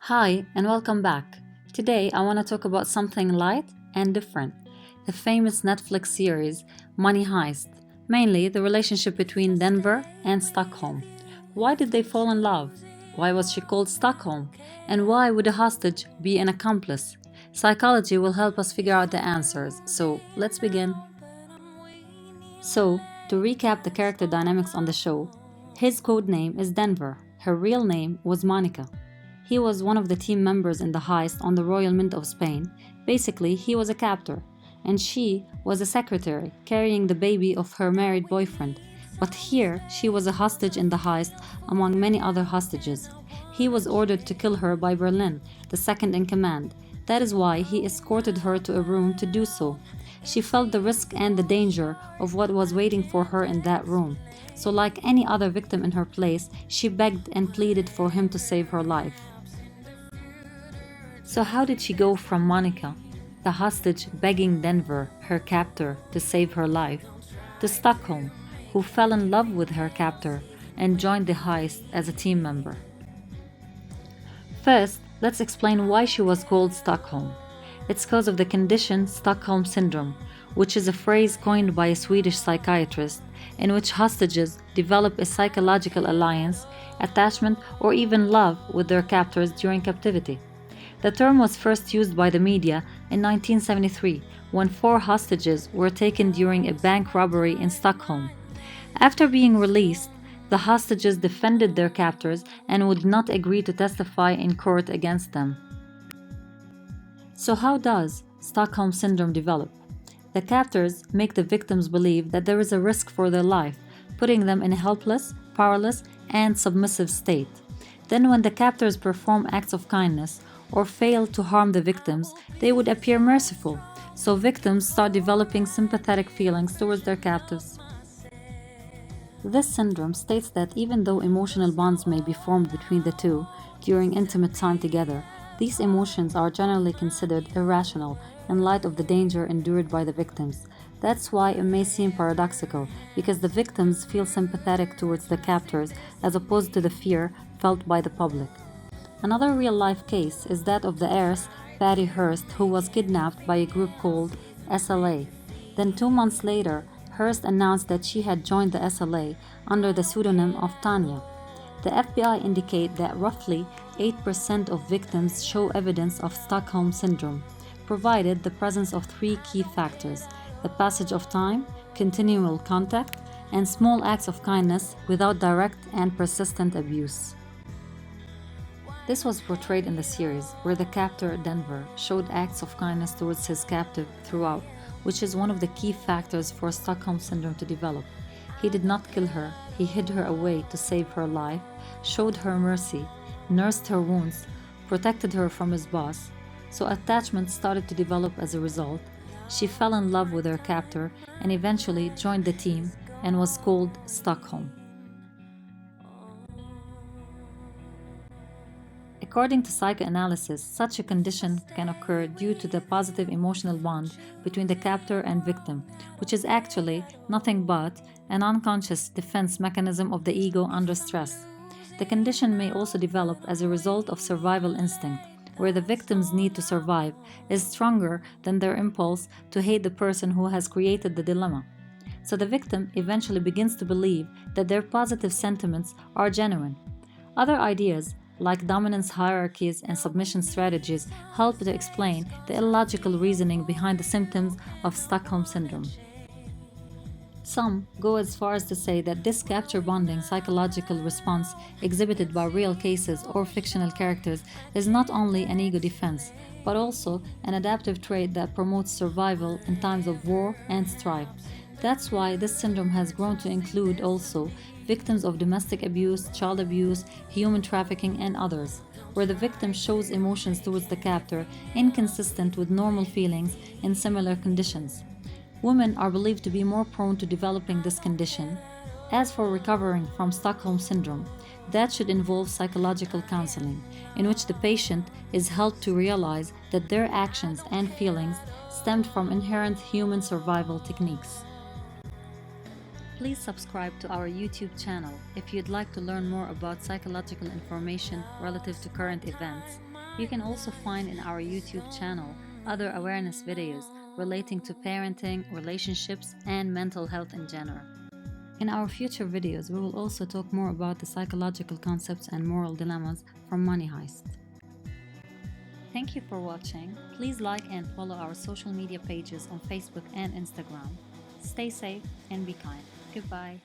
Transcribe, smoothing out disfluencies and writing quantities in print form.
Hi, and welcome back. Today I want to talk about something light and different, the famous Netflix series Money Heist, mainly the relationship between Denver and Stockholm. Why did they fall in love? Why was she called Stockholm? And why would a hostage be an accomplice? Psychology will help us figure out the answers, so let's begin. So, to recap the character dynamics on the show, his code name is Denver, her real name was Monica. He was one of the team members in the heist on the Royal Mint of Spain. Basically, he was a captor, and she was a secretary carrying the baby of her married boyfriend. But here, she was a hostage in the heist among many other hostages. He was ordered to kill her by Berlín, the second in command. That is why he escorted her to a room to do so. She felt the risk and the danger of what was waiting for her in that room. So, like any other victim in her place, she begged and pleaded for him to save her life. So how did she go from Monica, the hostage begging Denver, her captor, to save her life, to Stockholm, who fell in love with her captor and joined the heist as a team member? First, let's explain why she was called Stockholm. It's because of the condition Stockholm Syndrome, which is a phrase coined by a Swedish psychiatrist in which hostages develop a psychological alliance, attachment, or even love with their captors during captivity. The term was first used by the media in 1973 when 4 hostages were taken during a bank robbery in Stockholm. After being released, the hostages defended their captors and would not agree to testify in court against them. So how does Stockholm Syndrome develop? The captors make the victims believe that there is a risk for their life, putting them in a helpless, powerless, and submissive state. Then when the captors perform acts of kindness or fail to harm the victims, they would appear merciful, so victims start developing sympathetic feelings towards their captives. This syndrome states that even though emotional bonds may be formed between the two during intimate time together, these emotions are generally considered irrational in light of the danger endured by the victims. That's why it may seem paradoxical, because the victims feel sympathetic towards the captors as opposed to the fear felt by the public. Another real-life case is that of the heiress Patty Hearst, who was kidnapped by a group called SLA. Then 2 months later, Hearst announced that she had joined the SLA under the pseudonym of Tanya. The FBI indicate that roughly 8% of victims show evidence of Stockholm Syndrome, provided the presence of 3 key factors: the passage of time, continual contact, and small acts of kindness without direct and persistent abuse. This was portrayed in the series, where the captor Denver showed acts of kindness towards his captive throughout, which is one of the key factors for Stockholm Syndrome to develop. He did not kill her, he hid her away to save her life, showed her mercy, nursed her wounds, protected her from his boss. So attachment started to develop as a result. She fell in love with her captor and eventually joined the team and was called Stockholm. According to psychoanalysis, such a condition can occur due to the positive emotional bond between the captor and victim, which is actually nothing but an unconscious defense mechanism of the ego under stress. The condition may also develop as a result of survival instinct, where the victim's need to survive is stronger than their impulse to hate the person who has created the dilemma. So the victim eventually begins to believe that their positive sentiments are genuine. Other ideas, like dominance hierarchies and submission strategies, help to explain the illogical reasoning behind the symptoms of Stockholm Syndrome. Some go as far as to say that this capture bonding psychological response exhibited by real cases or fictional characters is not only an ego defense, but also an adaptive trait that promotes survival in times of war and strife. That's why this syndrome has grown to include also victims of domestic abuse, child abuse, human trafficking, and others, where the victim shows emotions towards the captor inconsistent with normal feelings in similar conditions. Women are believed to be more prone to developing this condition. As for recovering from Stockholm Syndrome, that should involve psychological counseling, in which the patient is helped to realize that their actions and feelings stemmed from inherent human survival techniques. Please subscribe to our YouTube channel if you'd like to learn more about psychological information relative to current events, You can also find in our YouTube channel other awareness videos relating to parenting, relationships, and mental health in general. In our future videos, we will also talk more about the psychological concepts and moral dilemmas from Money Heist. Thank you for watching. Please like and follow our social media pages on Facebook and Instagram. Stay safe and be kind. Goodbye.